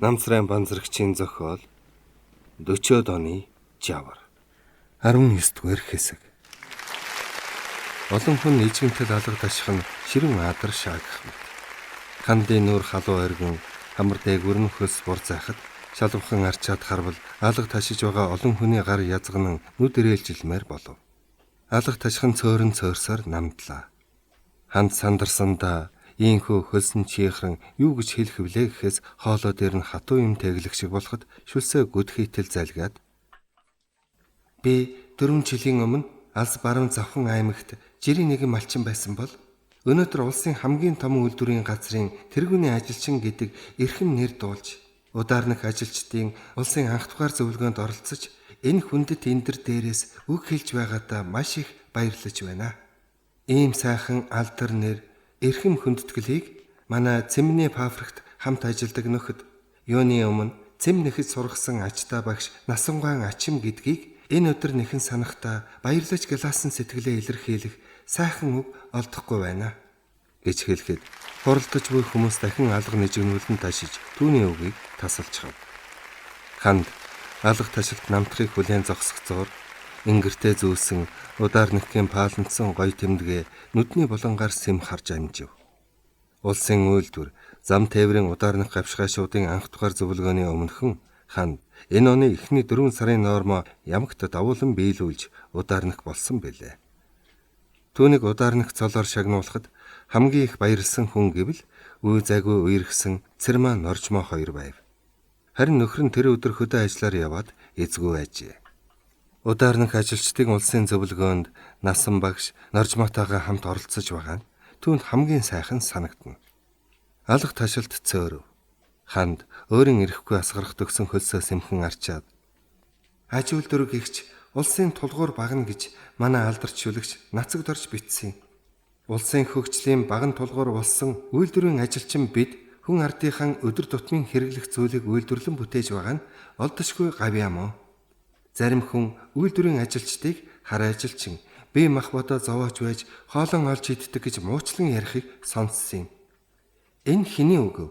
Намсрын банзрагчийн зохиол 40-од оны Жавар 19-р хэсэг. Олон хүн ижгэнтэл алга таших нь ширүүн адар шаагах мэт. Хандын нүүр халуу оргин хамар дээгүр нөхөс бур заахад шалвхан арчаад харвал алга ташиж байгаа олон хүний гар язган нүд ирээлжилмээр болов. Алга таших нь цөөрөн цөөрсөөр намдлаа. Ханд сандарсандаа ийхүү хөлсөн чихрэн юу гэж хэлэх вүлээ гэхээс хоолой дээр нь хатуу юм тэглэх шиг болоход шүлсээ гүд хийтэл залгаад би 4 жилийн өмнө алс баруун завхан аймагт жирийн нэгэн малчин байсан бол өнөөдөр улсын хамгийн том үйлдвэрийн газрын тэргүүний ажилчин гэдэг эрхэм нэр дуулж удаарнах ажилчдын улсын анх тухаар зөвлөгөөнд оролцож энэ хүндэт эндэр дээрээс үг хэлж байгаадаа маш их баярлаж байна. Ийм сайхан алдар нэр эрхэм хүндэтгэлийг манай цэмний пафрикт хамт ажилладаг нөхөд юуны өмнө цэм нэхэд сургасан ачтаа багш Насангаан Ачим гэдгийг энэ өдөр нэхэн санахтаа баярлаж галаасан сэтгэлээ илэрхийлэх сайхан үг олдохгүй байна гэж хэлэхэд хуралдаж буй хүмүүс дахин алга нэжигнүүлэн ташиж түүний үгийг тасалчихав. Ханд алга ташилт намтрыг хүлээн зогсох зуур ингэртээ зүүсэн удаарныкийн паалнцсан гой тэмдэгэ нүдний булангаар сэм харж амжив. Улсын үйлдвэр зам тээврийн удаарнах гавшгаашуудын анх тухаар зөвлөгөөний өмнөхөн ханд энэ оны эхний 4 сарын нормо ямагт давуулан биелүүлж удаарнах болсон билээ. Түүнийг удаарнах цолоор шагнуулахад хамгийн их баярлсан хүн гэвэл үе заггүй үерхсэн Цэрмаа Норжмо хоёр байв. Харин нөхөр нь тэр өдөр хөдөө ажиллаар яваад эзгүй ажээ. Удаарнах ажилчдын улсын зөвлөгөөнд Насан багш Норжмотойгоо хамт оролцож байгаа нь түүнд хамгийн сайхан санагдана. Алга ташилт цөөрөв. Ханд өөрийн ирэхгүй асгарах төгсөн хөлсөө сэмхэн арчаад аж үйлдвэр гихч улсын тулгуур багна гэж манай алдарч шүлэгч нацагд орж битсэн. Улсын хөгжлийн баган тулгуур болсон үйлдвэрийн ажилчин бид хүн ардынхан өдөр тутмын хэрэглэх зүйлийг үйлдвэрлэн бүтээж байгаа нь олдошгүй гав юм уу? Зарим хүн үйлдвэрийн ажилчдыг хар ажилчин, бие мах бодоо зовоож байж хоолон олж иддэг гэж муучлан ярихыг сонссон юм. Энэ хэний үг вэ?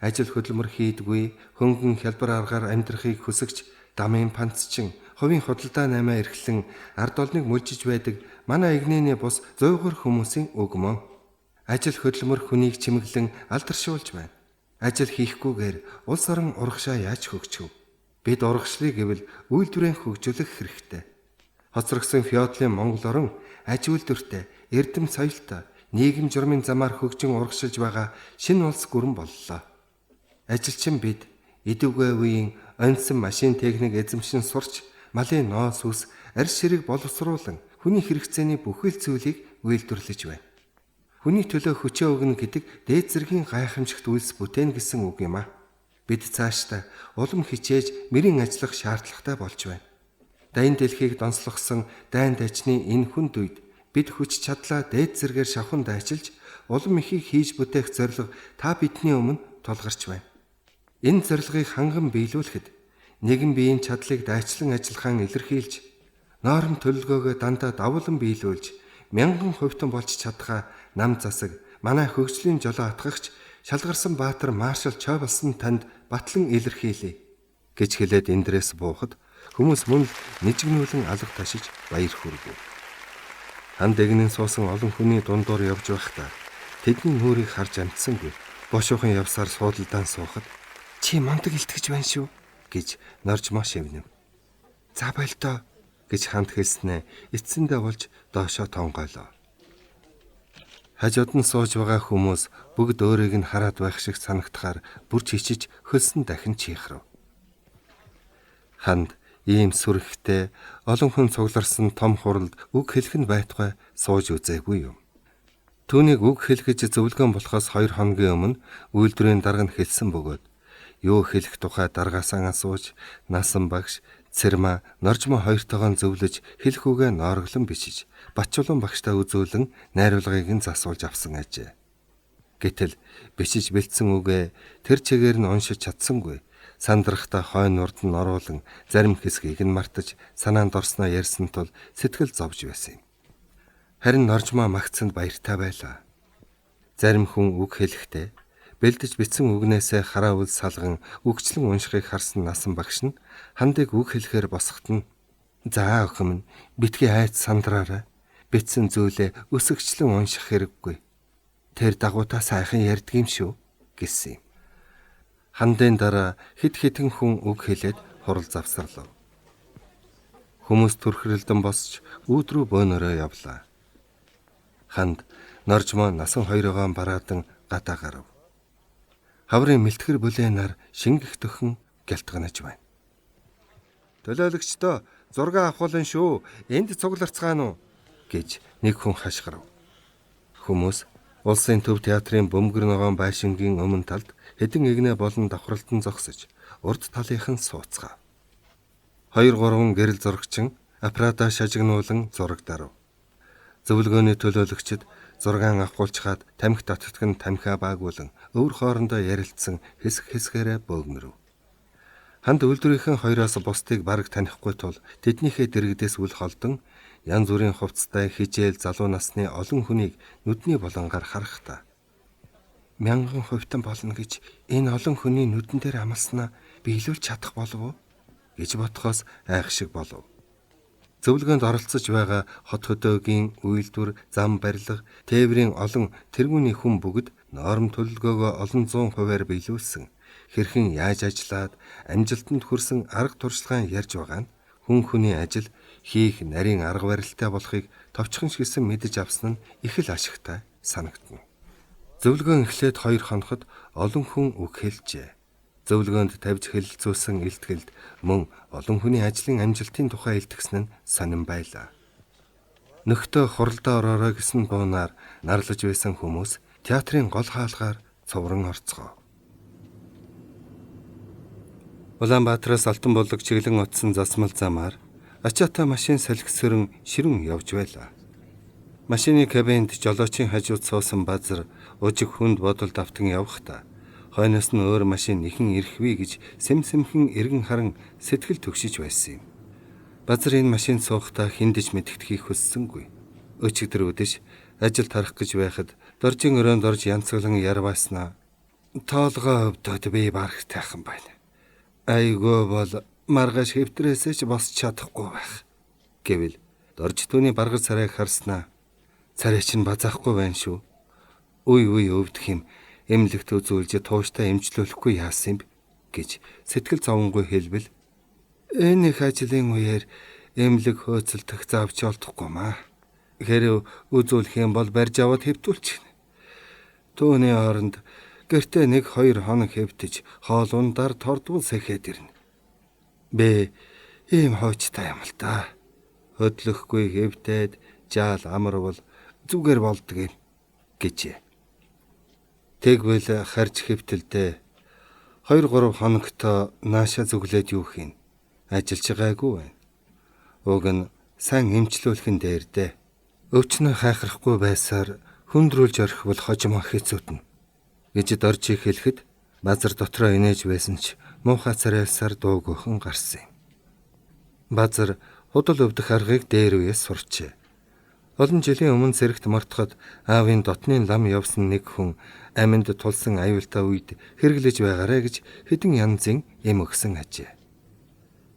Ажил хөдөлмөр хийдгүй, хөнгөн хялбар аргаар амьдрахыг хүсэгч дамын панцчин, хувийн худалдаа наймаа эрхлэн ард олныг мөлжиж байдаг манай игнэний бус зөөгөр хүмүүсийн үг мөн. Ажил хөдөлмөр хүнийг чимэглэн алдаршуулж байна. Ажил хийхгүйгээр улс орон урагшаа яаж хөгжих вэ? Бид урагшлыг гэвэл үйлдвэрийн хөгжүүлэх хэрэгтэй. Хоцрогсон феодлын Монгол орн аж үйлдвэртэй, эрдэм соёлтой, нийгэм журмын замаар хөгжин урагшилж байгаа шинэ улс гүрэн боллоо. Ажилчин бид идэвгүй үеийн онцсон машин техник эзэмшин сурч малын ноос үс арьс ширэг боловсруулан хүний хэрэгцээний бүхэл зүйлийг үйлдвэрлэж байна. Хүний төлөө хүчээ өгнө гэдэг дээд зэргийн гайхамшигт үйлс бүтээн гэсэн үг юм а. Бид цаашдаа улам хичээж мэрийн ажиллах шаардлагатай болж байна. Дайн дэлхийг донслогсон дайн дайчны энэ хүнд үед бид хүч чадлаа дээд зэргээр шавхан дайчилж улам ихийг хийж бүтээх зорилго та бидний өмнө тулгарч байна. Энэ зорилгыг ханган биелүүлэхэд нэгэн биеийн чадлыг дайчлан ажиллахаа илэрхийлж ноорм төлөлгөөгөө дандаа давуулан биелүүлж 1000 хувьтан болж чадхаа нам засаг манай хөгжлийн жолоо атгагч шалгарсан баатар маршал Чой болсон танд батлан илэрхийлье гэж хэлээд эндрээс буухад хүмүүс мөн нэжигнүүлэн алга ташиж баяр хүргэв. Ханд эгнэн суусан олон хүний дундуур явж байхдаа тэдний нүрийг харж амтсангүй. Бошуухан явсаар суудалдаан суухад чи мундаг илтгэж байна шүү гэж Норжмо шивнэв. За болтоо гэж ханд хэлснээ эцсэндээ болж доошоо тонгойлоо. Хажууд нь сууж байгаа хүмүүс бүгд өөрийг нь хараад байх шиг санагдахаар бүр чичиж хөлсөн дахин чихрав. Ханд ийм сүрхтэй олон хүн цугларсан том хуралд үг хэлэх нь байтугай сууж үзээгүй юм. Түүнийг үг хэлгэж зөвлөгөөн болохоос 2 хоногийн өмнө үйлдвэрийн дарга нь хэлсэн бөгөөд юу хэлэх тухай даргаасаа асууж Насан багш Цэрмаа Норжмо хоёртойгоо зөвлөж хэлэх үгээ ноороглон бичиж Батчулан багштай үзүүлэн найруулгыг нь засуулж авсан ажээ. Гэтэл бичиж бэлдсэн үгээ тэр чигээр нь уншиж чадсангүй. Сандрахта хойно урд нь оруулан зарим хэсгийг нь мартаж санаанд орсноо ярьсан тул сэтгэл зовж байсан юм. Харин Норжмо магцанд баяртай байлаа. Зарим хүн үг хэлэхдээ бэлдэж бичсэн үгнээсээ хараа үл салган үгчлэн уншихыг харсан насан багш нь Хандыг үг хэлэхээр босгот нь "За охин минь, битгий айц сандраарай. Бичсэн зүйлээ өсөгчлэн унших хэрэггүй. Тэр дагуутаа сайхан ярьдгийм шүү" гэсэн юм. Хандын дараа хэд хэдэн хүн үг хэлээд хурал завсарлав. Хүмүүс түрхрэлдэн босч өөдрөө бөөнөрөө явлаа. Ханд норжмоо насан хоёрогоо бараадан гадаа гарав. Хаврын мэлтгэр бүлээнаар шингэх төхөн гялтганаж байна. "Төлөөлөгчдөө зураг авахулан шүү. Энд цугларцгаана уу?" гэж нэг хүн хашгирав. Хүмүүс улсын төв театрын бөмбөр ногоон байшингийн өмнө талд хэдэн игнэ болон давхралтан зогсож урд талынхан сууцгаав. 2-3 гэрэл зурагчин аппарата шажигнуулан зураг дарав. Зөвлөгөөний төлөөлөгчд зургаан авахулчгаад тамхи татдаг нь тамхиа баагуулан өвөр хоорондоо ярилцсан хэсэг хэсгээрээ бөөгнөрөв. Ханд үйлдвэрийнхэн хоёроос бусдыг бараг танихгүй тул тэднийхээ дэрэгдээс үл холдон янз бүрийн хувцастай хижээл залуу насны олон хүнийг нүдний болонгаар харахтаа "Мянган хувьтан болно гэж энэ олон хүний нүдэн дээр амласнаа биелүүлж чадах болов уу?" гэж бодхоос айх шиг болов. Зөвлөгөөнд оролцож байгаа хот хөдөөгийн үйлдвэр, зам барилга, тээврийн олон тэргүүний хүн бүгд норм төлөлгөөгөө олон 100%-аар биелүүлсэн. Хэрхэн яаж ажиллаад амжилтанд хүрсэн арга туршлагаа ярьж байгаа нь хүний ажил хийх нарийн арга барилтай болохыг товчхон шигсэн мэдэж авсан нь их л ашигтай санагдана. Зөвлөгөө эхлээд 2 хоноход олон хүн үг хэлжээ. Зөвлөгөөнд тавьж хэлэлцүүлсэн илтгэлд мөн олон хүний ажлын амжилтын тухай илтгэсэн нь сонирн байлаа. Нөхдөө хуралдаа ороорой гэсэн буунаар нарлаж байсан хүмүүс театрын гол хаалгаар цувран орцгоо. Улаанбаатараас Алтанбулаг чиглэн утсан засмал замаар ачаата машин салхисөрөн ширүүн явж байлаа. Машины кабинд жолоочийн хажууд суусан Базар ужиг хүнд бодолд автан явхдаа хойноос нь өөр машин ихэн ирэхвэ гэж сэмсэмхэн эргэн харан сэтгэл төгшиж байсан юм. Базар энэ машинд суухдаа хиндэж мэдгэдхийг хүссэнгүй. Өчигдөр үдэш ажил тарах гэж байхад доржин өрөөнд орж янцглан ярвааснаа "Тоолгоо өвдөд би барах тайхан байна. Айгөө бол маргааш хэвтрээсээ ч босч чадахгүй байх" гэвэл дорж түүний баргар царайг харснаа "Царай чинь базаахгүй байна шүү. Үе өвдөх юм. Эмнэлэгт үзүүлж тууштай эмчлүүлэхгүй яасан юм" гэж сэтгэл зовонгүй хэлбэл "Энэ их ажлын үеэр эмнэлэг хөөцөлдөх завч олдохгүй маа. Хэрэг үзүүлэх юм бол барьж аваад хэвтүүлчих. Түүний оронд гэртээ 1-2 хоног хэвтэж хоолундаар тордвол сэхэд ирнэ. Би ийм хуучтай юм л та. Хөдлөхгүй хэвтээд жаал амарвал зүгээр болдго юм" гэжээ. Тэгвэл харж хэвтэлдээ 2-3 хоногтой нааша зүглээд юу хийн? Ажиллаж байгаагүй байна. Уг нь сайн эмчлүүлэхэн дээр дээ. Өвчнөө хайхрахгүй байсаар хөндрүүлж орхивол хожим хэцүүднэ гэж доржиг хэлэхэд Базар дотроо инээж байсан ч муухай царайлсаар дуугүйхэн гарсан юм. Базар худал өвдөх аргыг дээр үеэс сурчээ. Олон жилийн өмнө зэрэгт мартахад аавын дотны лам явсан нэг хүн аминд тулсан аюултай үед хэрэглэж байгаарэ гэж хэдэн янзын эм өгсөн ажээ.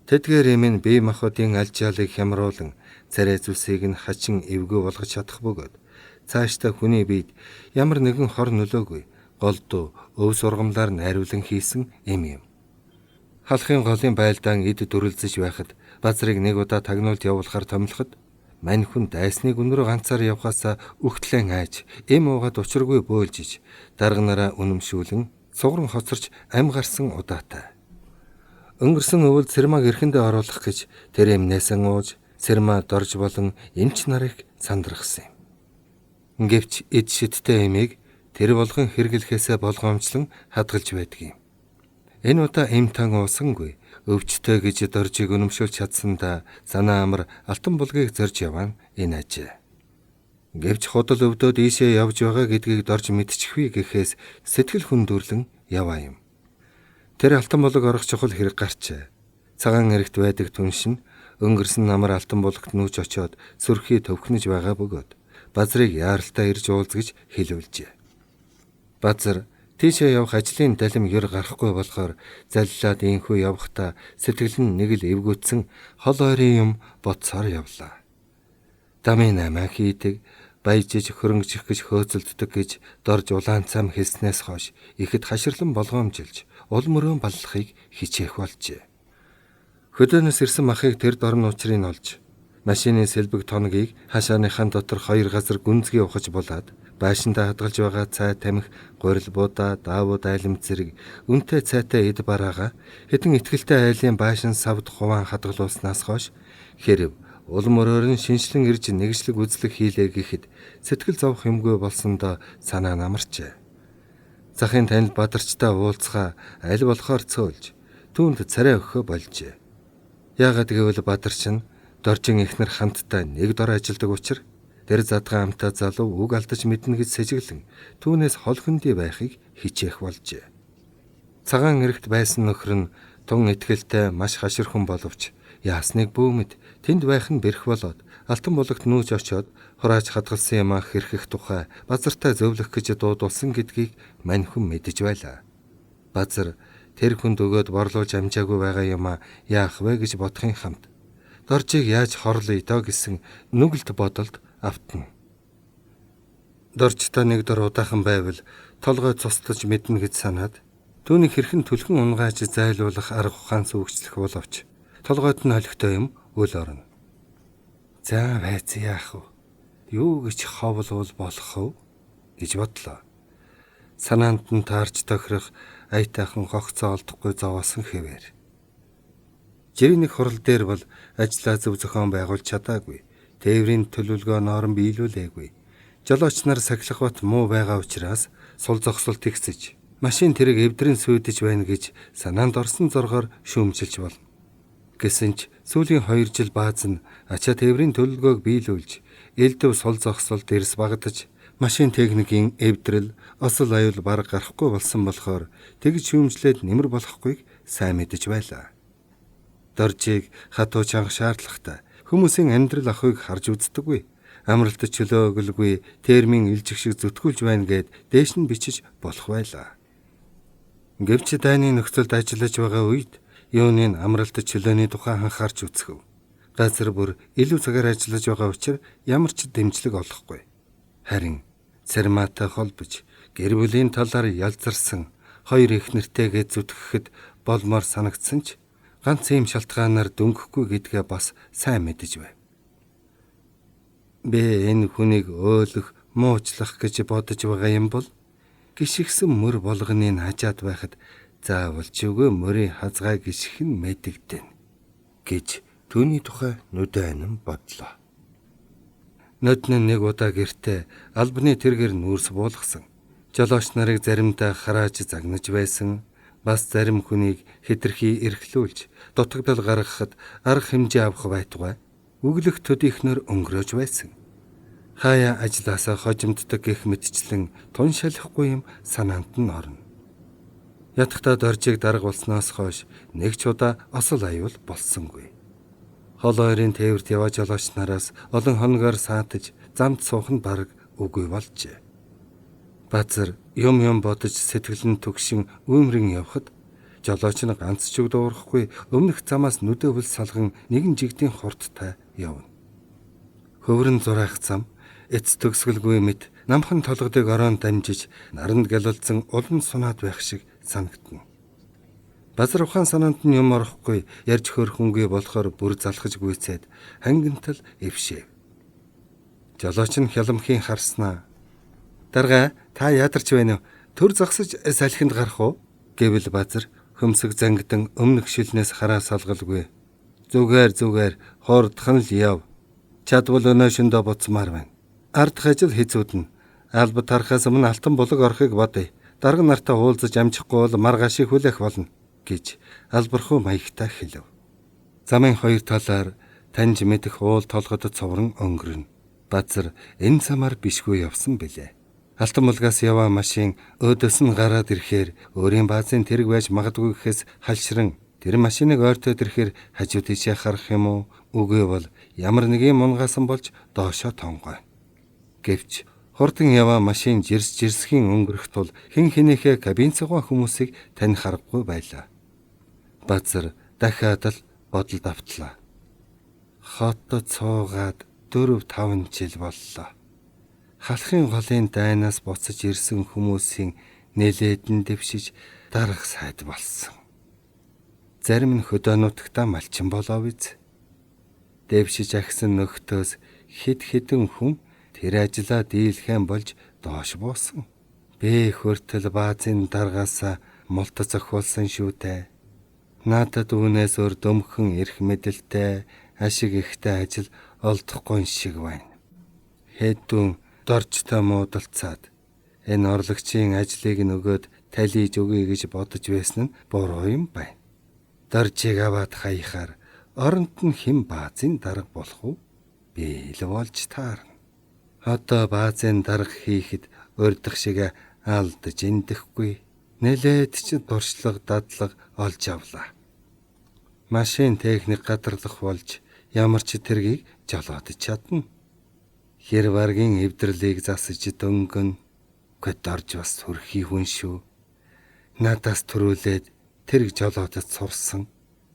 Тэдгээр эм нь бие махбодын алжаалыг хямруулан царай зүсийг нь хачин эвгүй болгож чадах бөгөөд цаашдаа хүний биед ямар нэгэн хор нөлөөгүй голдуу өв сургамлаар найруулан хийсэн эм юм. Халахын голын байлдаан эд дүрлзэж байхад Базрыг нэг удаа тагнуулд явуулахар томилоход мань хүн дайсныг өнөрөө ганцаар явхаасаа өгтлэн айж эм уугаад учиргүй бөөлжиж дарганараа үнэмшүүлэн сугран хоцорч ам гарсан удаатай. Өнгөрсөн өвөл Цэрмаг эрхэндээ оруулах гэж тэр эмнээсэн ууж Цэрма дорж болон эмч нарыг сандрахсан юм. Гэвч эд шидтэй эмийг тэр болгон хэрэглэхээсээ болгоомжлон хадгалж байдаг юм. Энэ удаа эм тан уусангүй өвчтөй гэж доржиг үнэмшүүлж чадсандаа санаа амар Алтанбулгийг зорж яваа энэ ажээ. Гэвч худал өвдөд ийшээ явж байгаа гэдгийг дорж мэдчихвээ гэхээс сэтгэл хүндүрлэн яваа юм. Тэр Алтанбулаг орох чухал хэрэг гарчээ. Цагаан эрэгт байдаг түншин өнгөрсөн намар Алтанбулагт нүүж очиод сүрхий төвхнөж байгаа бөгөөд Базрыг яаралтай ирж уулзгаж хэлүүлжээ. Базар Тийшээ явах ажлын далим ёр гарахгүй болохоор заллаад инхүү явахдаа сэтгэл нь нэг л эвгүүцсэн хол ойрын юм бодсоор явлаа. Дамын намаа хийдэг, баяжиж хөрөнгөжих гэж хөөцөлддөг гэж дорж улаан цам хэлснээс хойш ихэд хаширлан болгоомжилж ул мөрөө баллахыг хичээх болжээ. Хөдөөнөөс ирсэн махыг тэр дорн учрыг олж машины сэлбэг тоногийг хашааныхан дотор 2 газар гүнзгий ухаж булаад байшинтай хадгалж байгаа цай тамхи, гурил буудаа, даавууд айлм зэрэг үнэтэй цайтай эд бараага хэдэн ихтгэлтэй айлын байшин савд хуваан хадгалуулснаас хойш хэрв ул мөрөөр нь шинжлэн ирж нэгжлэг үзлэг хийлээ гэхэд сэтгэл зовх юмгүй болсондоо санаа намарчээ. Захын танил Бадарчтай уулзгаа аль болохоор цөөлж түүнд царай өгөхө болжээ. Яагаад гэвэл Бадарч нь доржин ихнэр хамтдаа нэг дор ажилдаг учраас тэр задгаан амтаа залуу үг алдаж мэднэ гэж сэжиглэн түүнээс хол хөндөй байхыг хичээх болжээ. Цагаан эрэгт байсан нөхөр нь тун итгэлтэй маш хаширхан боловч яасныг бөөмөд тэнд байх нь бэрх болоод алтан булагт нүүж очиод хурааж хадгалсан юмаа хэрхэх тухай базартай зөвлөх гэж дуудулсан гэдгийг мань хүн мэдэж байлаа. Базар тэр хүнд өгөөд борлуулж амжаагүй байгаа юмаа яах вэ гэж бодохын хамт доржийг яаж хорлоё доо гэсэн нүгэлт бодолд автна. Доржтой нэг дор удаахан байвал толгой цуслаж мэднэ гэж санаад түүнийг хэрхэн түлхэн унгааж зайлуулах арга ухаан сүйгчлэх боловч толгойд нь холигтой юм үл орно. За байц яах вэ? Юу гэж ховлвол болох вэ гэж бодлоо. Санаанд нь таарч тохирох аятайхан гогцоо олдохгүй зовоосон хэвээр. Жирийн нэг хурал дээр бол ажлаа зөв зохион байгуулж чадаагүй. Тээврийн төлөвлөгөө норм биелүүлээгүй. Жолооч нар сахилах бат муу байгаа учраас сул зогсол тэгсэж машин тэрэг эвдрэн сүйдэж байна гэж санаанд орсон зоргоор шүүмжилж болно. Гэсэн ч сүүлийн 2 жил бааз нь ачаа тээврийн төлөвлөгөөг биелүүлж элдв сул зогсолд эрс багтаж машин техникийн эвдрэл осол аюул бараг гарахгүй болсон болохоор тэгж шүүмжлээд нэмэр болохгүйг сайн мэдэж байлаа. Доржийг хатуу чанга шаардлагатай хүмүүсийн амьдрал ахыг харж үздэггүй. Амралтад чөлөө өгөлгүй термин илжих шиг зүтгүүлж байна гэд дээш нь бичиж болох байлаа. Гэвч дайны нөхцөлд ажиллаж байгаа үед юуны амралтад чөлөөний тухай анхаарч үзэв. Газар бүр илүү цагаар ажиллаж байгаа учраас ямар ч дэмжлэг олохгүй. Харин цармаатай холбож гэр бүлийн талаар ялзарсан 2 их нэртэйгээ зүтгэхэд болмоор санагдсан ч ганц ийм шалтгаанаар дөнгөхгүй гэдгээ бас сайн мэдэж байв. Би энэ хүнийг өөлөх, муучлах гэж бодож байгаа юм бол гიშгсэн мөр болгоныг хажаад байхад заавал ч үгүй мөрийн хазгай гიშх нь мэдэгдэн гэж түүний тухай нүдэн бодлоо. Нодны нэг удаа гэртээ албаны тэргээр нүүрс буулгасан. Жолооч нарыг заримдаа харааж загнаж байсан. Бас зарим хүнийг хэтэрхий эрхлүүлж дутагдал гаргахад арга хэмжээ авах байтугай өглөх төдийхнөр өнгөрөөж байсан. Хаяа ажилласаа хожимддаг гэх мэтчлэн тун шалихгүй юм санаанд нь орно. Ятгахтаа доржийг дарга болсноос хойш нэг ч удаа осол аюул болсонгүй. Хол ойрын тээврт яваа жолооч нараас олон хоногоор саатаж замд суух нь бараг үгүй болжээ. Базар юм бодож сэтгэл нь түгшин үүмрэн явхад жолооч нь ганц ч үг дуурахгүй өмнөх замаас нүдэвл салган нэгэн жигдийн хурдтай явна. Хөврөн зураах зам эц төгсгөлгүй мэд намхан толгодыг орон дамжиж наранд галуулсан улам сунаад байх шиг санагдана. Базар ухаан санаанд нь юм орохгүй ярьж хөрхөнгүй болохоор бүр залхаж гүйцээд хангинтал эвшээв. Жолооч нь хяламхийн харснаа "Дарга, та ядарч байна уу? Төр зогсож салхинд гарах уу?" гэвэл Базар хөмсөг зангидан өмнөх шилнээс хараа салгалгүй. Зүгээр хурдхан л яв. Чадвал өнөө шөндөө буцмаар байна. Ардх ажил хийцүүднэ. Албад тарахаас өмнө алтан булаг орохыг бодъё. Дарга нартаа уулзаж амжихгүй бол маргаашийг хүлээх болно гэж албархуу маягтай хэлв. Замын 2 талаар таньж мэдэх уул толгодод цоврон өнгөрнө. Базар энэ замаар бишгүй явсан билээ. Алтан булгаас яваа машин өөдөөс нь гараад ирэхээр өөрийн баазын тэрэг байж магадгүй гэхээс халшран тэр машиныг ойртоод ирэхээр хажуу тийшээ харах юм уу? Үгүй бол ямар нэгэн мунгаасан болж доошоо тонгой. Гэвч Хурдан яваа машин жирсхийн өнгөрөх тул хэн хэнийхээ кабин цугаа хүмүүсийг таних аргагүй байлаа. Базар дахиад л бодолд автлаа. Хотод цуугаад 4-5 жил боллоо. Халахын голын дайнаас буцаж ирсэн хүмүүсийн нэлээдэн дэвшиж дарах сайд болсон. Зарим нь хөдөөнүүдтэй малчин болоо биз. Дэвшиж агсан нөхдөөс хэд хүн тэр ажлаа дийлхэн болж доош буусан. Би хүртэл баазын даргаасаа мулт зохиулсан шүү дээ. Надад үүнээс өөр дөмхөн эрх мэдэлтэй ашиг ихтэй ажил олдохгүй шиг байна. Хэдүүн доржтой муудалцаад энэ орлогчийн ажлыг нөгөөд талиж өгье гэж бодож байсан нь буруу юм байна. Доржийг аваад хаяхаар оронд нь хэн баазын дарга болох уу? Би л болж таарна. Одоо баазын дарга хийхэд урдах шиг алдаж эндэхгүй. Нэлээд ч дуршлаг дадлаг олж авлаа. Машин техник гадарлах болж ямар ч тэргийг жолоодож чадна. Хэр варгийн эвдэрлийг засаж дөнгөн гэд орж бас хөрхий хүн шүү. Надаас төрүүлээд тэрг жолоодож сурсан.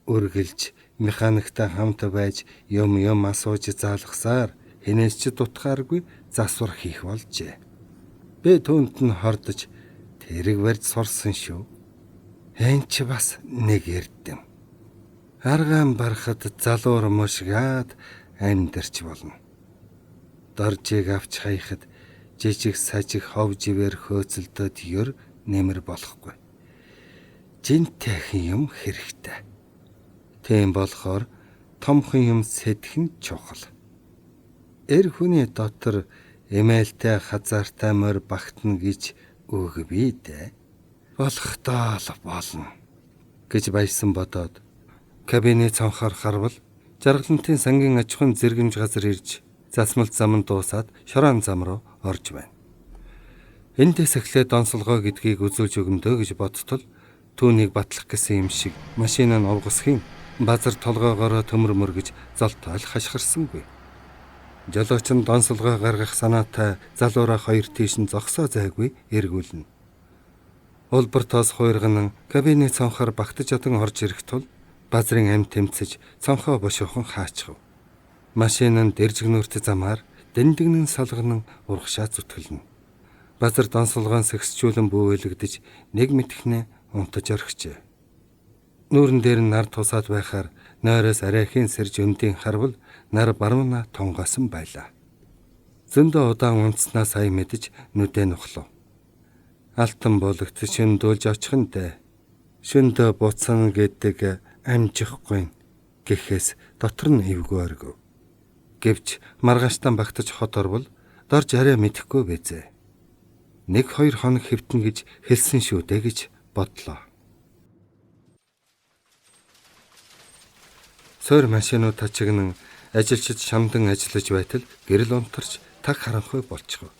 Үргэлж механиктай хамт байж юм асууж заалгасаар хинээс ч дутхааргүй засвар хийх болжээ. Би түүнд нь хордож тэрэг барьж сурсан шүү. Энд ч бас нэг эрдэм. Аргаан барахад залуур мушгаад амьдарч болно. Доржийг авч хаяхад жижиг сажиг хов живээр хөөцөлдөд ёр нэмэр болохгүй. Жинтэйхэн юм хэрэгтэй. Тийм болохоор томхон юм сэдхэн чухал. Эр хүний дотор эмээлтэй хазаартай морь багтна гэж үгвээ дээ. Болохдоо л болно гэж баясан бодоод кабины цонхоор харвал жаргалантын сангийн аж ахуйн зэргэмж газар ирж засмалт зам нь дуусаад шороон зам руу орж байна. Эндээс эхлээд донсолгоо гэдгийг үзүүлж өгөндөө гэж бодтол түүнийг батлах гэсэн юм шиг машин нь увгасхийн базар толгоогоороо төмөр мөргөж золтой л хашгирсангүй. Жолооч нь донсолгоо гаргах санаатай залуураа хоёр тийш нь зогсоо зайгүй эргүүлнэ. Улбар тоос хуйрган кабины цонхоор багтаж одан орж ирэх тул базрын амь тэмцэж цонхоо бошоохон хаачхав. Машин нь дэржгнүрт замаар дэндэгнэн солгонон урагшаа зүтгэлнэ. Базар донсолгоон сэгсчүүлэн бүүвэлэгдэж нэг мэтгэнэ унтаж орхижээ. Нүүрэн дээр нь нар тусаад байхаар нойроос арайхийн сэрж өндийн харвал нар баруунаа тунгасан байлаа. Зөндөө удаан унтснаа сая мэдэж нүдээ нухлав. Алтан буулагт шөндүүлж очих нь дээ. Шөндөө буцсан гэдэг амжихгүй гэхээс дотор нь эвгүй оргив. Гэвч маргааштан багтаж хот орвол дорж арай мэдэхгүй бэзээ. 1-2 хоног хэвтэн гэж хэлсэн шүү дээ гэж бодлоо. Сойр машинууд тачигнан ажилчид шамдан ажиллаж байтал гэрэл унтарч таг харанхуй болчихов.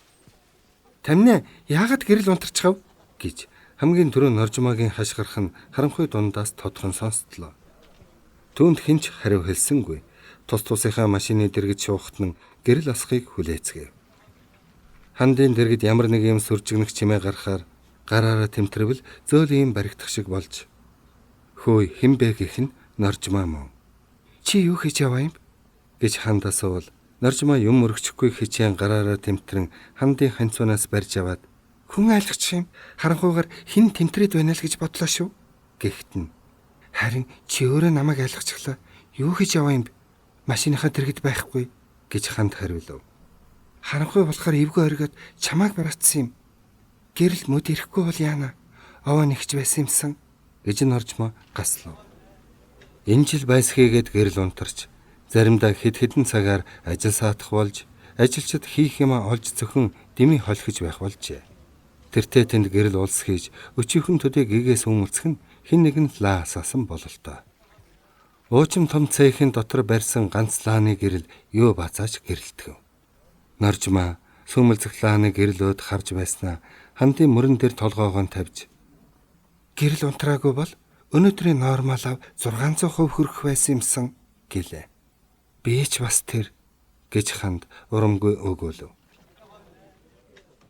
Тамина яагаад гэрэл унтарчихав гэж хамгийн түрүү Норжмагийн хашгирах нь харанхуй дундаас тодхон сонсдлоо. Түүнд хинч хариу хэлсэнгүй. Тус тусынхаа машины дэргэд шуухт нь гэрэл асхыг хүлээцгээв. Хандын дэргэд ямар нэг юм сүржигнэх чимээ гарахаар гараараа тэмтэрвэл зөөл ийм баригдах шиг болж. Хөөе хинбэ гэх нь Норжмаа мөн. Чи юу хийж яваа юм? Гэж ханд асуувал Норжмаа юм өргөчихгүй хичээн гараараа тэмтрэн хандын ханцуунаас барьж аваад хүн айлгчих юм харанхуйгаар хин тэмтрээд байна л гэж бодлоо шүү. Гэхдээ харин чи өөрөө намайг айлгачихлаа. Юу хийж яваа юм? Машиныхаа дэргэд байхгүй гэж ханд хариулв. Харанхуй болохоор эвгүй оргиод чамааг бараацсан юм. Гэрэл мөд ирэхгүй бол яана? Овоо нэгч байсан юмсан гэж Норжмаа гаслав. Энэ жил байсхийгээд гэрэл унтарч заримдаа хэд хэдэн цагаар ажил саатах болж ажилчид хийх юмаа олж зөвхөн дэмий холхиж байх болжээ. Тэртээ тэнд гэрэл улс хийж өчүүхэн төдий гэгээс өмөлцөх нь хэн нэгэн лаа асаасан бололтой. Уучин том цэхийн дотор барьсан ганц лааны гэрэл юу бацаач гэрэлтгэв. Норжмаа сүмэлзэх лааны гэрлөөд харж байснаа хандын мөрөн дээр толгоогоо тавьж гэрэл унтраагүй бол өнөөдрийн нормалав 600% хөрөх байсан юмсан гэлээ. Би ч бас тэр гэж ханд урамгүй өгөөлөв.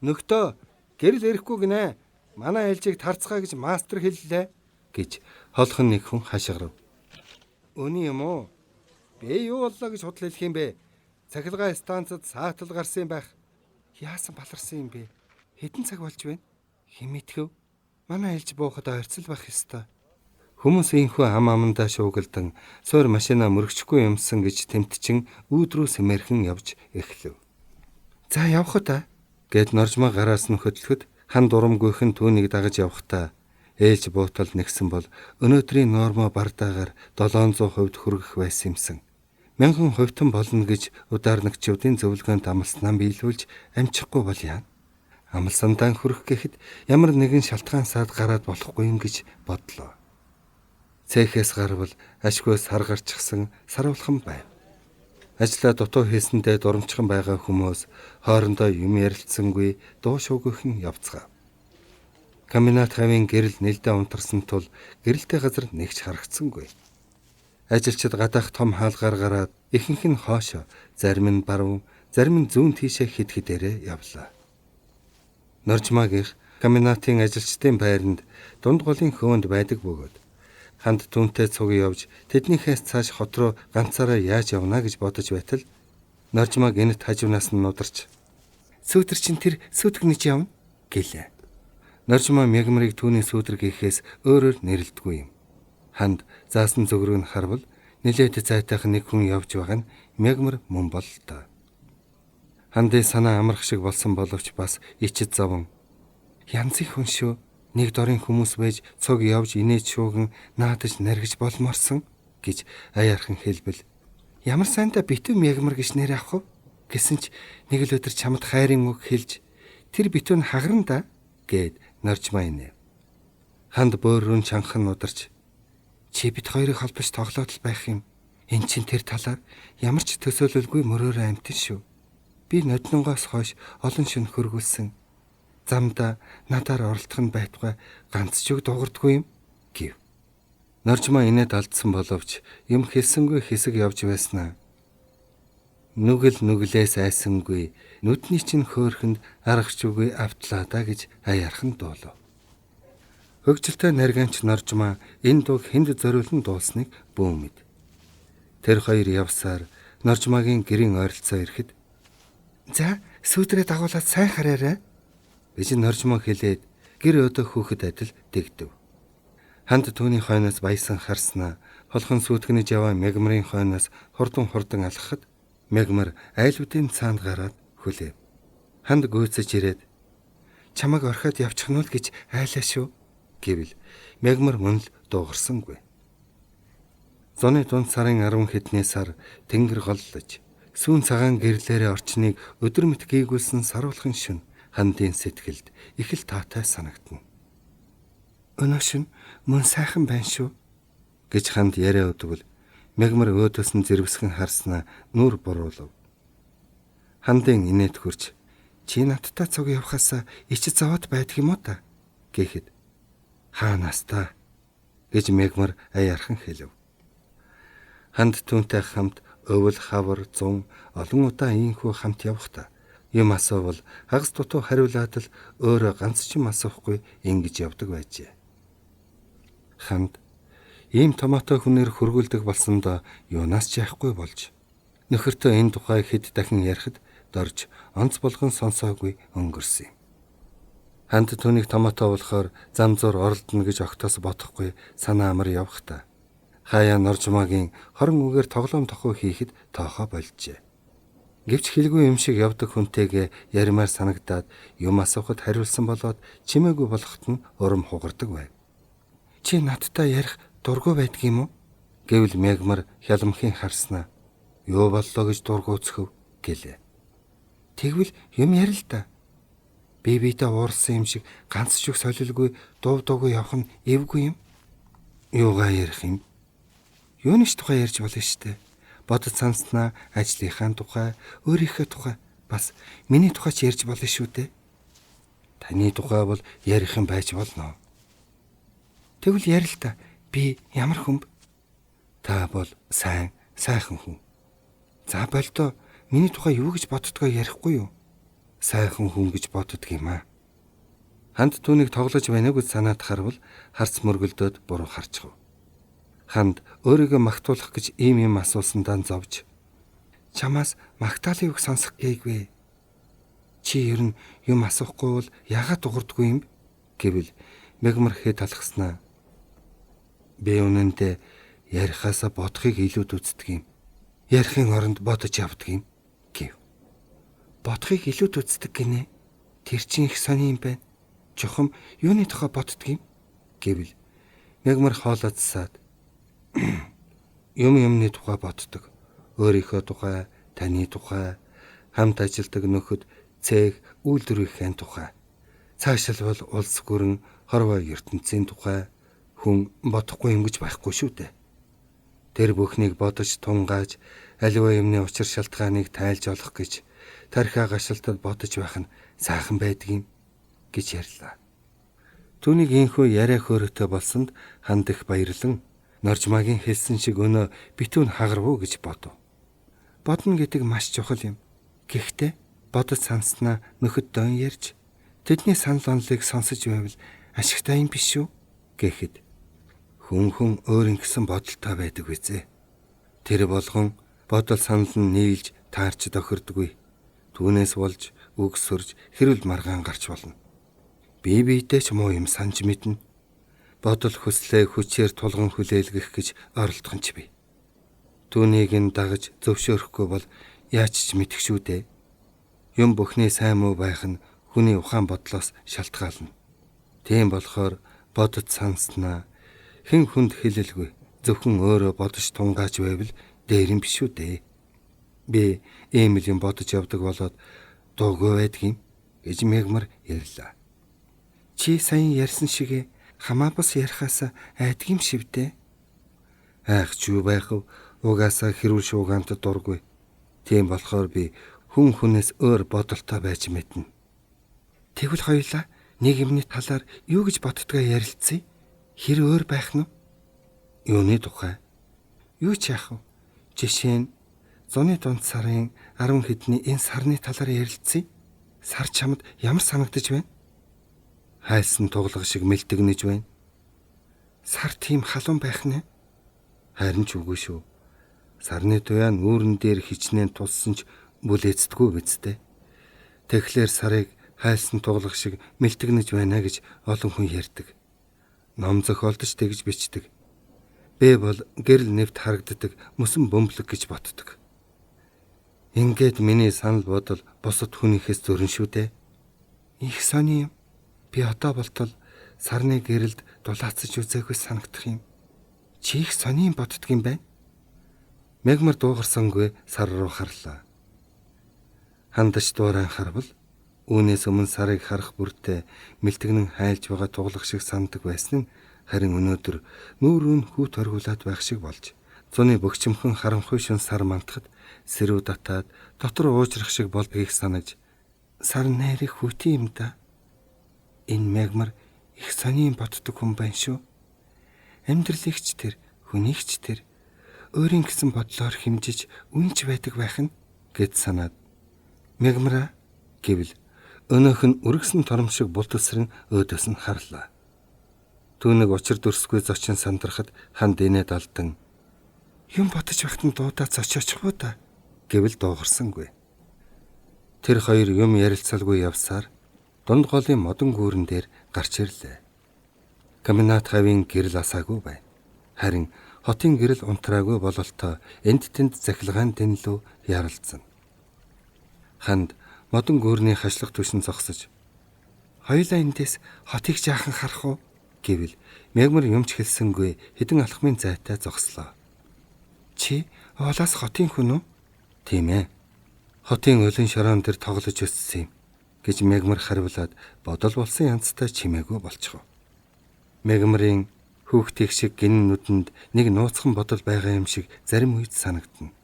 Нөхдөө гэрэл ирэхгүй гинэ. Манай ээлжийг тарцгаа гэж мастер хэллээ гэж холхон нэг хүн хашгирав. Өний юм уу? Би юу боллоо гэж худал хэлэх юм бэ? Цахилгаан станцад саатал гарсан юм байх. Яасан баларсан юм бэ? Хэдэн цаг болж байна? Хэн мэдхэв? Манай ээлж буухад ойрцол байх ёстой. Хүмүүс инхүү ам амандаа шуугалдан суур машина мөрөгчгүй юмсан гэж тэмтчин өөдрөө сэмэрхэн явж эхлэв. За явах та гэд норжмоо гараас нь хөдлөхөд хан дурамгүйхэн түүнийг дагаж явахдаа ээлж буутал нэгсэн бол өнөөдрийн нормо бардаагаар 700% хүргэх байсан юмсан. 1000 хувьтан болно гэж ударнагчдын зөвлөгөөнд амлснаа биелүүлж амжихгүй бол яа. Амлсандаа хүрэх гэхэд ямар нэгэн шалтгаан саад гараад болохгүй юм гэж бодлоо. Цэхээс гарвал ашгүй сар гарчихсан саруулхан байв. Ажлаа дутуу хийсэндээ дурамчхан байгаа хүмүүс хоорондоо юм ярилцсангүй дуу шуугийнхэн явцгаав. Комбинат хавийн гэрэл нэлдэ унтарсан тул гэрэлтэй газар нэгч харагдсангүй. Ажилчид гадаах том хаалгаар гараад ихэнх нь хоошо, зарим нь баруун, зарим нь зүүн тийшээ хэд хэдээрээ явлаа. Норжмаагийн комбинатын ажилчдын байранд дунд голын хөөнд байдаг бөгөөд ханд түнтэй цуг явж тэднийхээс цааш хот руу ганцаараа яаж явна гэж бодож байтал норжмаг энэт хажуунаас нь нударч "Сүүдэр чин тэр сүүдгнэж явна" гэлээ. Норжмаа мягмарыг түүний сүүдэр гэхээс өөрөөр нэрлэдэггүй юм. Ханд заасан зөвгөрөг нь харвал нилээд зайтайхан нэг хүн явж байгаа нь мягмар мөн бололтой. Хандын санаа амрах шиг болсон боловч бас ичид зовон "Янзын хүн шүү. Нэг дорын хүмүүс байж цуг явж инээж шууган наадаж наргиж болморсон" гэж аяархан хэлбэл "Ямар сайнда битүү мягмар гэж нэр авах вэ?" гэсэн ч нэг л өдөр чамд хайрын үг хэлж "Тэр битүү нь хагарна да" гэд норжмаа инэ. Ханд бөөррөн чанхан ударч "Чи бит хоёрыг холбож тоглоод л байх юм. Эн чин тэр талаар ямар ч төсөөлөлгүй мөрөөрөө амтэн шүү. Би ноднонгоос хойш олон шөнө хөргүүлсэн. Замда надаар оролдох нь байтугай ганц ч үг дуугардгүй юм" гэв. Норжмаа инээд алдсан боловч юм хэлсэнгүй хэсэг явж байснаа. Нүгэл нүглээс айсангүй нүдний чинь хөөхөнд аргач үгүй автлаа да гэж аяархан дуулав. Хөгжилтэй нарганч норжмаа энэ дууг хэнд зориулан дуулсныг бүү мэд. Тэр хоёр явсаар норжмаагийн гэрийн ойролцоо ирэхэд "За сүүдрээ дагуулаад сайн хараарай" гэж норжмоо хэлээд гэр өдөө хөөхд адил дэгдэв. Ханд түүний хойноос баясан харснаа холхон сүйтгэнэж яваа мягмарын хойноос хурдан алхахад мягмар айлуудын цаанд гараад хүлээв. Ханд гүйцэж ирээд "Чамайг орхиод явчих нь л гэж айлаа шүү" гэвэл мягмар мөн л дуугарсангүй. Зуны дунд сарын 10 хэдний сар тэнгэр голлож сүүн цагаан гэрлээрээ орчныг өдөр мэт гээгүүлсэн саруулхан шөнө хандын сэтгэлд их л таатай санагдна. "Өнөө шөнө мөн сайхан байна шүү" гэж ханд яриа өгдөгөл мягмар өөдөөс нь зэрвсгэн харснаа нүур буруулав. Хандын инээд хурж "Чи надтай цуг явахаас ичид зовоод байдаг юм уу та" гэхэд "Хаанаас та" гэж мягмар аяархан хэлв. Ханд түүнтэй хамт өвөл хавар зун олон удаа ийхүү хамт явахдаа юм асуувал хагас дутуу хариулаад л өөрөө ганц ч юм асуухгүй ингэж явдаг байжээ. Ханд ийм томоотой хүнээр хөргүүлдэг болсондоо юунаас ч яахгүй болж нөхөртөө энэ тухай хэд дахин ярихад дорж онц болгон сонсоогүй өнгөрсөн юм. Ханд түүнийг томоотой болохоор зам зуур оролдоно гэж огтоос бодохгүй санаа амар явахдаа хаяа норжмаагийн хорон үгээр тоглоом тохоо хийхэд тоохоо болжээ. Гэвч хэлгүй юм шиг явдаг хүнтэйгээ яримаар санагдаад юм асуухад хариулсан болоод чимээгүй болоход нь урам хугардаг байв. "Чи надтай ярих дургүй байдаг юм уу?" гэвэл мягмар хялмхийн харснаа "Юу боллоо гэж дургуйцхөв" гэлээ. "Тэгвэл юм ярил л да. Би биедээ уурсан юм шиг ганц ч үг солилгүй дуугүй явах нь эвгүй юм. Юугаа ярих юм? Юунийч тухай ярьж болно штэ. Бодож санснаа ажлынхаа тухай, өөрийнхөө тухай, бас миний тухай ч ярьж болно шүү дээ. Таны тухай бол ярих юм байж болно. Тэгвэл ярил та. Би ямар хүн бэ? Та бол сайхан хүн. За болдоо миний тухай юу гэж боддгоо ярихгүй юу? сайхан хүн гэж боддог юм аа. Ханд түүнийг тоглож байна гэж санаад харвал харц мөргөлдөөд буруу харчихв. Ханд өөрийгөө магтуулах гэж ийм юм асуусандаа зовж чамаас магтаалын үг сонсох гээгүй. Чи ер нь юм асуухгүй бол яагаад дуурдгүй юм гэвэл мегмар хэд талхснаа. Би үнэндээ ярихаасаа бодохыг илүүд үздэг юм. Ярихын оронд бодож явдаг юм гэв. Бодохыг илүүд үздэг гинэ. Тэр чинь их сони юм байна. Чухам юуны тухай боддөг юм гэвэл мегмар хоолоцсаад юмны тухай боддог. Өөрийнхөө тухай, таны тухай, хамт ажилдаг нөхөд, цэг, үйлдвэрийн тухай. Цаашилбал улс гүрэн, хорвоо ертөнцийн тухай хүн бодохгүй юм гэж байхгүй шүү дээ. Тэр бүхнийг бодож тунгааж аливаа юмны учир шалтгааныг тайлж олох гэж тархиа гашилтад бодож байх нь сайхан байдаг юм гэж ярьлаа. Түүнийг инхүү яриа хөөрөтө болсонд ханд их баярлан Норжмагийн хэлсэн шиг өнөө битүүн хагарвуу гэж бодов. Бодно гэдэг маш чухал юм. Гэхдээ бодож санснаа нөхөд дон ярьж тэдний санал онолыг сонсож байвал ашигтай юм биш үү гэхэд хүн өөр ингэсэн бодолтой байдаг үзээ. Тэр болгон бодол санал нь нийлж таарч тохирдгүй. Түүнээс болж үг сурж хэрүүл маргаан гарч болно. Бие биедээ ч муу юм санаж мэднэ. Бодол хүслээ хүчээр тулган хүлээлгэх гэж оролдох нь ч бий. Түүнийг нь дагаж зөвшөөрөхгүй бол яаж ч мэдэх шүү дээ. Юм бүхний сайн муу байх нь хүний ухаан бодлоос шалтгаална. Тийм болохоор бодож санснаа хэн хүнд хэлэлгүй зөвхөн өөрөө бодож тунгааж байвал дээр юм биш үү дээ. Би ийм л юм бодож явдаг болоод дуугүй байдгийм гэж мегмар ярьлаа. Чи саяхан ярьсан шигээ хамаа бус ярихаас айдгийм шивдээ. Айх ч юу байх вэ? Угаасаа хэрүүл шуугаант дургүй. Тийм болохоор би хүнээс өөр бодолтой байж мэднэ. Тэгвэл хоёулаа нэг юмны талаар юу гэж боддгоо ярилцъя. Хэр өөр байх нь? Юуны тухай? Юу ч яах вэ? Жишээ нь зуны дунд сарын 10 хэдний энэ сарны талаар ярилцъя. Сар чамд ямар санагдаж байна? Хайлсан туглаг шиг мэлтэгнэж байна. Сар тийм халуун байх нэ? Харин ч үгүй шүү. Сарны туяа нүүрэн дээр хичнээн тулсан ч бүлээцдэггүй бидтэй. Тэгэхээр сарыг хайлсан туглаг шиг мэлтэгнэж байна гэж олон хүн ярьдаг. Ном зохиолдож тэгж бичдэг. Бэ бол гэрэл нэвт харагддаг мөсөн бөмбөлөг гэж боддог. Ингээд миний санал бодол бусад хүнийхээс зөрөн шүү дээ. Их сони юм. Би одоо болтол сарны гэрэлд дулаацж үзээгүй санагдах юм. Чи их сони боддөг юм байна? Мегмар дуугарсангүй сар руу харлаа. Хандаж дуурайн харвал үүнээс өмнө сарыг харах бүртээ мэлтэгнэн хайлж байгаа туглах шиг сандаг байсан нь харин өнөөдөр нүүрүүн хүүт оргуулад байх шиг болж зуны бөгчмхөн харанхуй шин сар мантахад сэрүү татаад дотор уужрах шиг болдгийг санаж сар найрыг хүүти юм да. Энэ мегмар их сони боддог хүн байна шүү. Амьдралыгч тэр, хүнийгч тэр өөрийн гэсэн бодлоор хэмжиж үнж байдаг байх нь гэд санаад мегмара гэвэл өнөөх нь үргэсэн тором шиг бултсрын өөдөөс нь харлаа. Түүнийг учир дүрсгүй зочин сандрахад ханд инээд алдан юм бодож байхад нь дуудаад зочоочих уу та гэвэл дуугарсангүй. Тэр хоёр юм ярилцалгүй явсаар дунд голын модон гүүрэн дээр гарч ирлээ. Каминат хавийн гэрэл асаагүй байна. Харин хотын гэрэл унтраагүй бололтоо энд тэнд захилгаан тэнлүү ярилцсан. Ханд модон гүүрний хашлах түшин зогсож хоёулаа эндээс хотыг жаахан харах уу гэвэл мегмар юмч хэлсэнгүй хэдэн алхмын зайтай зогслоо. Чи уулаас хотын хүн үү? Тийм ээ. Хотын өлөн шороон дээр тоглож өссөн юм гэж мегмар хариулаад бодол болсон янзтай чимээгүй болчихов. Мегмарын хүүхдийг шиг гин нүдэнд нэг нууцхан бодол байгаа юм шиг зарим үед санагдана.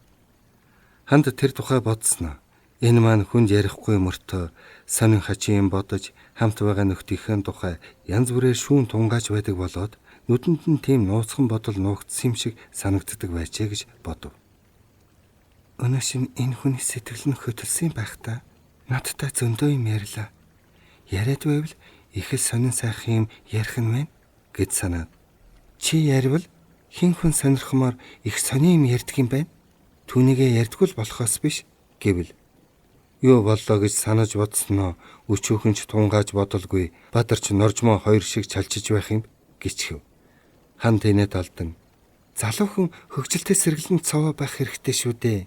Ханд тэр тухай бодсноо. Энэ маань хүнд ярихгүй мөртөө сонин хачин бодож хамт байгаа нөхдийнхээ тухай янз бүрээр шүүн тунгааж байдаг болоод нүдэнд нь тийм нууцхан бодол нуугдсан юм шиг санагддаг байжээ гэж бодов. Өнөөшин энэ хүний сэтгэл нь хөдөлсөн байх та Надтай зөндөө юм ярьлаа. Яриад байвал их л сонин сайхан юм ярих нь байна гэж санаад. Чи яривал хин хүн сонирхмоор их сонин юм ярьдаг юм байна. Түүнийгээ ярьдгүй л болохоос биш гэвэл юу боллоо гэж санаж бодсноо өчөөхөнч тунгааж бодолгүй Бадарч Норжмоо хоёр шиг чалчиж байх юм гिचхэв. Хан тэнэт алдан залуухан хөгжилтэй сэргэлэн цовоо байх хэрэгтэй шүү дээ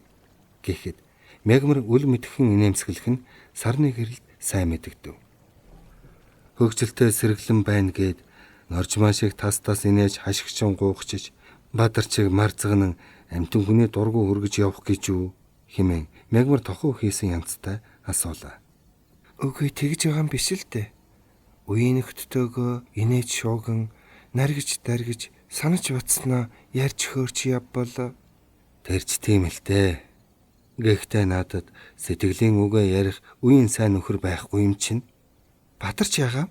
гэхэд Мягмар үл мэдхэн инээмсэглэх нь сарны гэрэлд сайн мэдэгдэв. Хөгжилтэй сэргэлэн байна гэд Норжмаа шиг тас инээж хашигчин гуухчиж Бадарчийг марзган амтэн хүний дургу өргөж явах гэж юу хэмээн Мягмар тохуу хийсэн янзтай асуулаа. Үгүй тэгж байгаа юм биш л дээ. Үеийн нөхдөдөө инээж шууган наргиж даргиж санаж батснаа ярьж хөөрч явбал тэрч тийм л дээ. Гэхдээ надад сэтгэлийн үгээ ярих үеийн сайн нөхөр байхгүй юм чинь. Бадарч яагаа?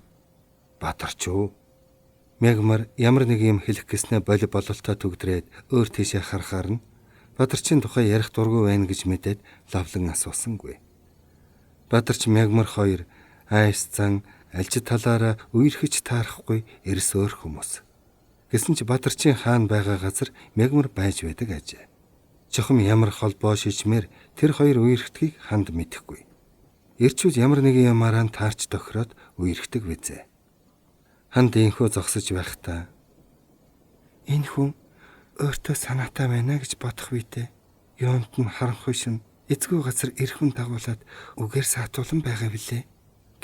Бадарч юу? Мягмар ямар нэг юм хэлэх гэснээ боли бололтой төгдрээд өөр тийшээ харахаар нь Бадарчийн тухай ярих дургүй байна гэж мэдээд лавлан асуусангүй. Бадарч Мягмар хоёр айс зан альж талаараа үерхэж таарахгүй эрс өөр хүмүүс. Гэсэн ч Бадарчийн хаан байгаа газар Мягмар байж байдаг ажээ. Чухам ямар холбоо шишмээр тэр хоёр үерхдгийг ханд мэдэхгүй. Ирчүүд ямар нэгэн ямаараа таарч тохироод үерхдэг вэзээ. Ханд инхүү зогсож байхдаа энэ хүн өөртөө санаатай байна гэж бодох үедээ юунд нь харанхуй шин эцгүй газар эрхэн дагуулад үгээр саатуулан байгаа билээ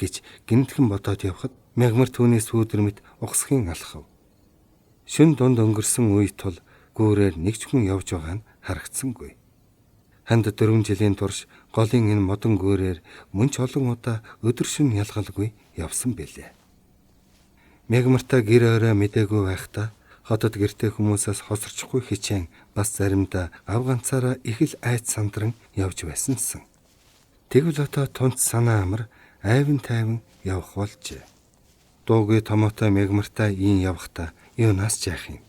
гэж гинтхэн бодоод явхад Мягмар түүнээс сүүдэр мэт угсхийн алхав. Шүн дунд өнгөрсөн үе тул гүүрээр нэг ч хүн явж байгаа нь харагдсангүй. Ханд 4 жилийн турш голын энэ модон гүүрээр мөн ч олон удаа өдөр шөнө ялгалгүй явсан билээ. Мягмартай гэр орой мэдээгүй байхдаа хотод гэртээ хүмүүсээс хосорчихгүй хичээн бас заримдаа ав ганцаараа их л айц сандран явж байсансан. Тэгвэл одоо тунц санаа амар айван тайван явах болжээ. Дуугүй томоотой Мягмартай ийн явахдаа юунаас жаах юм.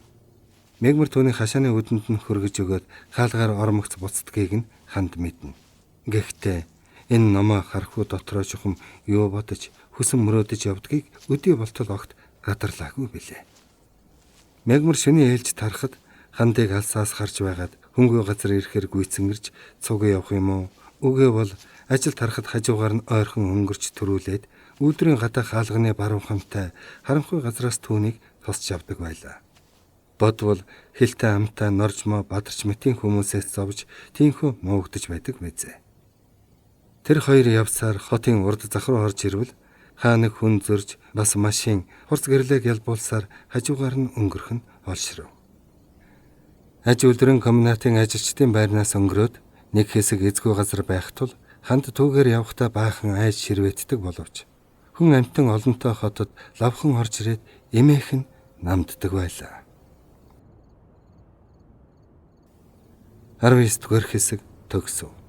Мягмар түүний хашааны үдэнд нь хөргөж өгөөд хаалгаар ормогц буцдгийг нь ханд мэднэ. Гэхдээ энэ номоо хархуу дотроо чухам юу бодож хүсэн мөрөөдөж явдгийг өдий болтол огт гадарлаагүй билээ. Мягмар шөнийн ээлж тарахад хандыг алсаас харж байгаад хөнгөө газар ирэхээр гүйцэнгэрж цуг явах юм уу? Үгүй бол ажил тарахад хажуугаар нь ойрхон өнгөрч төрүүлээд үүдрийн гадаа хаалганы баруунхантай харанхуй газраас түүнийг тосч авдаг байлаа. Бодвол хилтэй амтай Норжмоо Бадарч мэтийн хүмүүсээс зовж тийхүү муугдаж байдаг мэзээ. Тэр хоёр явсаар хотын урд зах руу орж ирвэл хааныг хүн зөрж бас машин хурц гэрлэг ялбуулсаар хажуугаар нь өнгөрөх нь олшров. Аж үлрэн комбинатын ажилчдын байрнаас өнгөрөөд нэг хэсэг эзгүй газар байх тул ханд түүгээр явахдаа баахан айж ширвэтдэг боловч хүн амтан олонтой хотод лавхан орж ирээд эмээх нь намддаг байлаа. 19 дугаар хэсэг төгсөв.